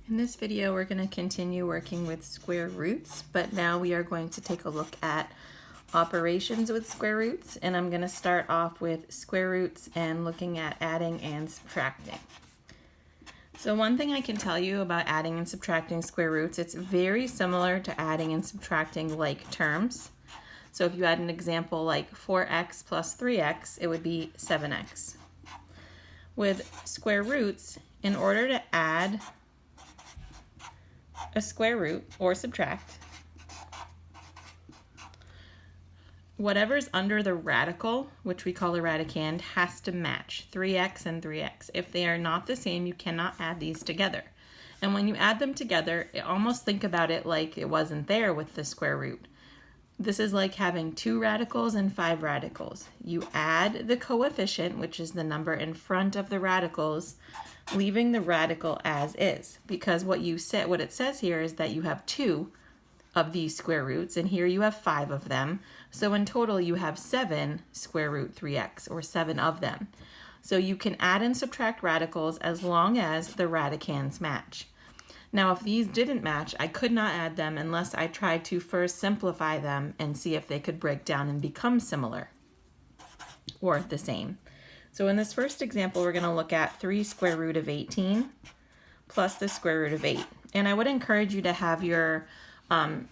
In this video, we're going to continue working with square roots, but now we are going to take a look at operations with square roots, and I'm going to start off with square roots and looking at adding and subtracting. So one thing I can tell you about adding and subtracting square roots, it's very similar to adding and subtracting like terms. So if you had an example like 4x plus 3x, it would be 7x. With square roots, in order to add a square root or subtract, whatever's under the radical, which we call a radicand, has to match 3x and 3x. If they are not the same, you cannot add these together. And when you add them together, almost think about it like it wasn't there with the square root. This is like having 2 radicals and 5 radicals. You add the coefficient, which is the number in front of the radicals, leaving the radical as is, because what it says here is that you have 2 of these square roots, and here you have 5 of them. So in total, you have 7 square root 3x, or 7 of them. So you can add and subtract radicals as long as the radicands match. Now, if these didn't match, I could not add them unless I tried to first simplify them and see if they could break down and become similar or the same. So in this first example, we're going to look at 3 square root of 18 plus the square root of 8. And I would encourage you to have your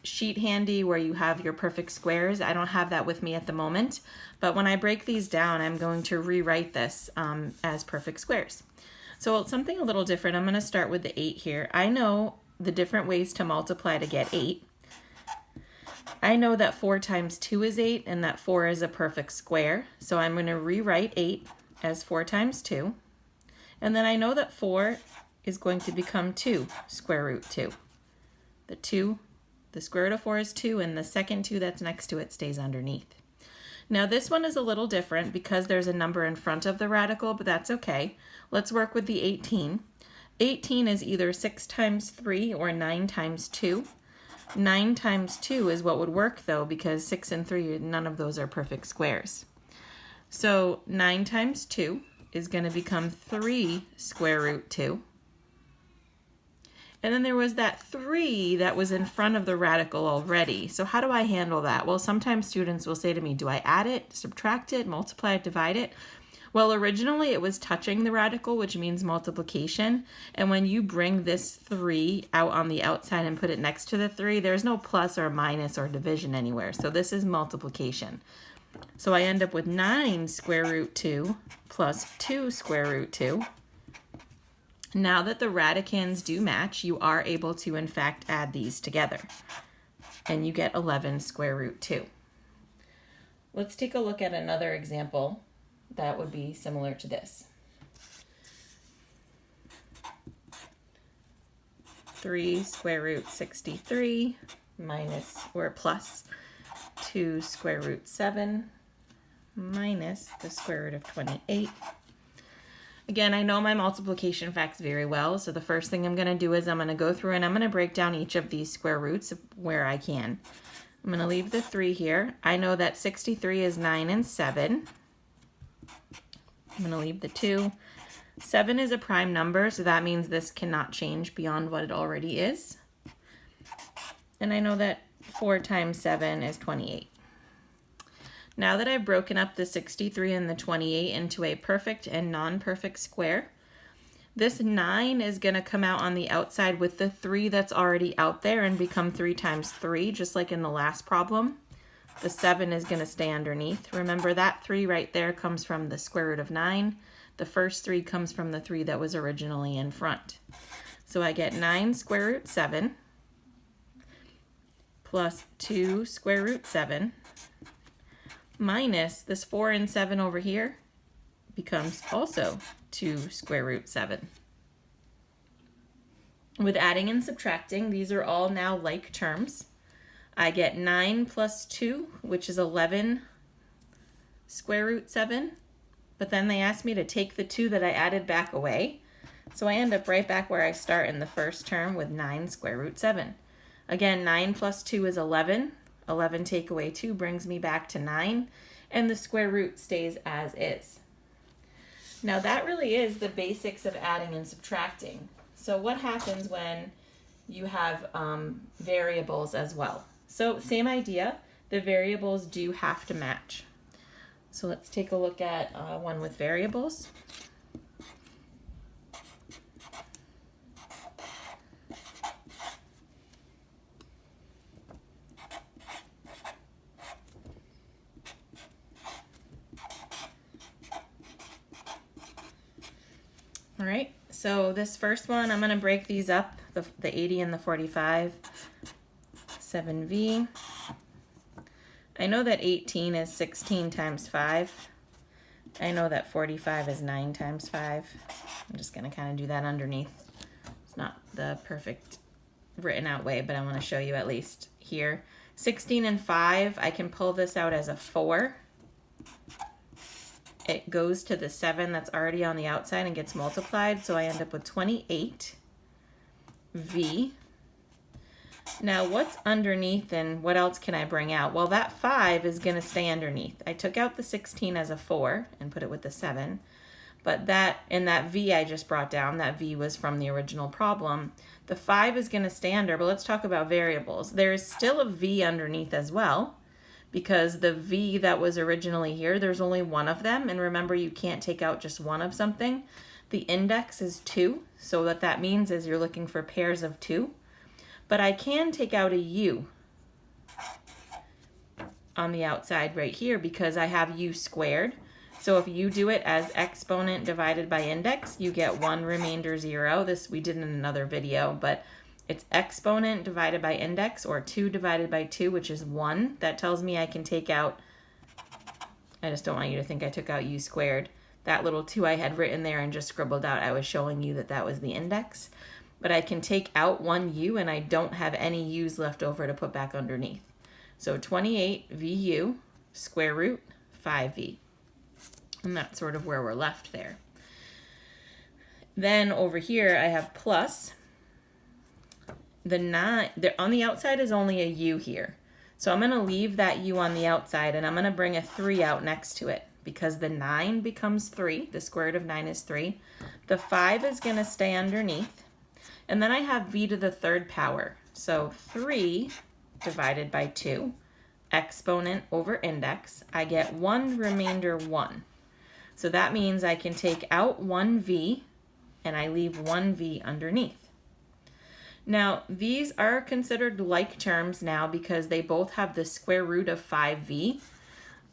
sheet handy where you have your perfect squares. I don't have that with me at the moment, but when I break these down, I'm going to rewrite this as perfect squares. So it's something a little different. I'm going to start with the 8 here. I know the different ways to multiply to get 8. I know that 4 times 2 is 8 and that 4 is a perfect square. So I'm going to rewrite 8 as 4 times 2. And then I know that 4 is going to become 2 square root 2. The square root of 4 is 2, and the second 2 that's next to it stays underneath. Now this one is a little different because there's a number in front of the radical, but that's okay. Let's work with the 18. 18 is either 6 times 3 or 9 times 2. 9 times 2 is what would work though, because 6 and 3, none of those are perfect squares. So 9 times 2 is going to become 3 square root 2. And then there was that 3 that was in front of the radical already. So how do I handle that? Well, sometimes students will say to me, do I add it, subtract it, multiply it, divide it? Well, originally it was touching the radical, which means multiplication. And when you bring this 3 out on the outside and put it next to the 3, there's no plus or minus or division anywhere. So this is multiplication. So I end up with 9 square root 2 plus 2 square root 2. Now that the radicands do match, you are able to, in fact, add these together. And you get 11 square root 2. Let's take a look at another example that would be similar to this. 3 square root 63 minus or plus 2 square root 7 minus the square root of 28. Again, I know my multiplication facts very well, so the first thing I'm going to do is I'm going to go through and I'm going to break down each of these square roots where I can. I'm going to leave the 3 here. I know that 63 is 9 and 7. I'm going to leave the 2. 7 is a prime number, so that means this cannot change beyond what it already is. And I know that 4 times 7 is 28. Now that I've broken up the 63 and the 28 into a perfect and non-perfect square, this 9 is going to come out on the outside with the 3 that's already out there and become 3 times 3, just like in the last problem. The 7 is going to stay underneath. Remember that 3 right there comes from the square root of 9. The first 3 comes from the 3 that was originally in front. So I get 9 square root 7 plus 2 square root 7 minus this 4 and 7 over here becomes also 2 square root 7. With adding and subtracting, these are all now like terms. I get 9 plus 2, which is 11 square root 7, but then they asked me to take the 2 that I added back away, so I end up right back where I start in the first term with 9 square root 7. Again, 9 plus 2 is 11. 11 take away 2 brings me back to 9, and the square root stays as is. Now that really is the basics of adding and subtracting. So what happens when you have variables as well? So same idea, the variables do have to match. So let's take a look at one with variables. All right, so this first one, I'm gonna break these up, the 80 and the 45, 7v. I know that 18 is 16 times 5. I know that 45 is 9 times 5. I'm just gonna kind of do that underneath. It's not the perfect written out way, but I wanna show you at least here. 16 and 5, I can pull this out as a 4. It goes to the 7 that's already on the outside and gets multiplied, so I end up with 28 V. Now what's underneath and what else can I bring out? Well, that 5 is going to stay underneath. I took out the 16 as a 4 and put it with the 7, but that V I just brought down, that V was from the original problem. The 5 is going to stay under, but let's talk about variables. There is still a V underneath as well, because the V that was originally here, there's only one of them. And remember, you can't take out just one of something. The index is 2. So what that means is you're looking for pairs of 2. But I can take out a U on the outside right here because I have U squared. So if you do it as exponent divided by index, you get 1 remainder 0. This we did in another video, but it's exponent divided by index, or 2 divided by 2, which is 1. That tells me I can take out, I just don't want you to think I took out U squared. That little 2 I had written there and just scribbled out, I was showing you that that was the index. But I can take out 1 U and I don't have any U's left over to put back underneath. So 28 VU square root 5V. And that's sort of where we're left there. Then over here I have plus. The 9, on the outside is only a U here. So I'm going to leave that U on the outside and I'm going to bring a 3 out next to it because the 9 becomes 3. The square root of 9 is 3. The 5 is going to stay underneath. And then I have V to the 3rd power. So 3 divided by 2, exponent over index, I get 1 remainder 1. So that means I can take out 1V and I leave 1V underneath. Now, these are considered like terms now because they both have the square root of 5V.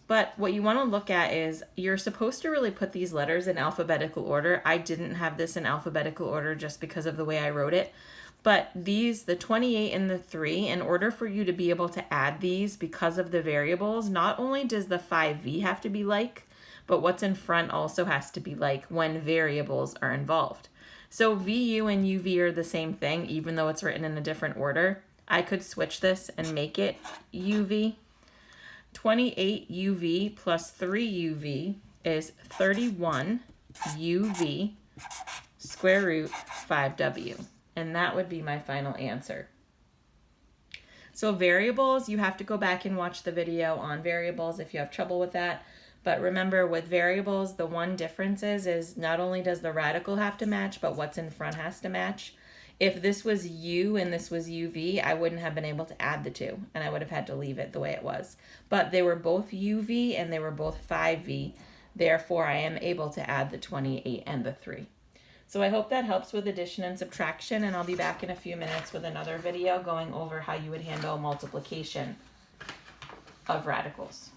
But what you want to look at is you're supposed to really put these letters in alphabetical order. I didn't have this in alphabetical order just because of the way I wrote it. But these, the 28 and the 3, in order for you to be able to add these because of the variables, not only does the 5V have to be like, but what's in front also has to be like when variables are involved. So VU and UV are the same thing, even though it's written in a different order. I could switch this and make it UV. 28 UV plus 3 UV is 31 UV square root 5W. And that would be my final answer. So variables, you have to go back and watch the video on variables if you have trouble with that. But remember, with variables, the one difference is not only does the radical have to match, but what's in front has to match. If this was U and this was UV, I wouldn't have been able to add the 2, and I would have had to leave it the way it was. But they were both UV and they were both 5V. Therefore, I am able to add the 28 and the 3. So I hope that helps with addition and subtraction, and I'll be back in a few minutes with another video going over how you would handle multiplication of radicals.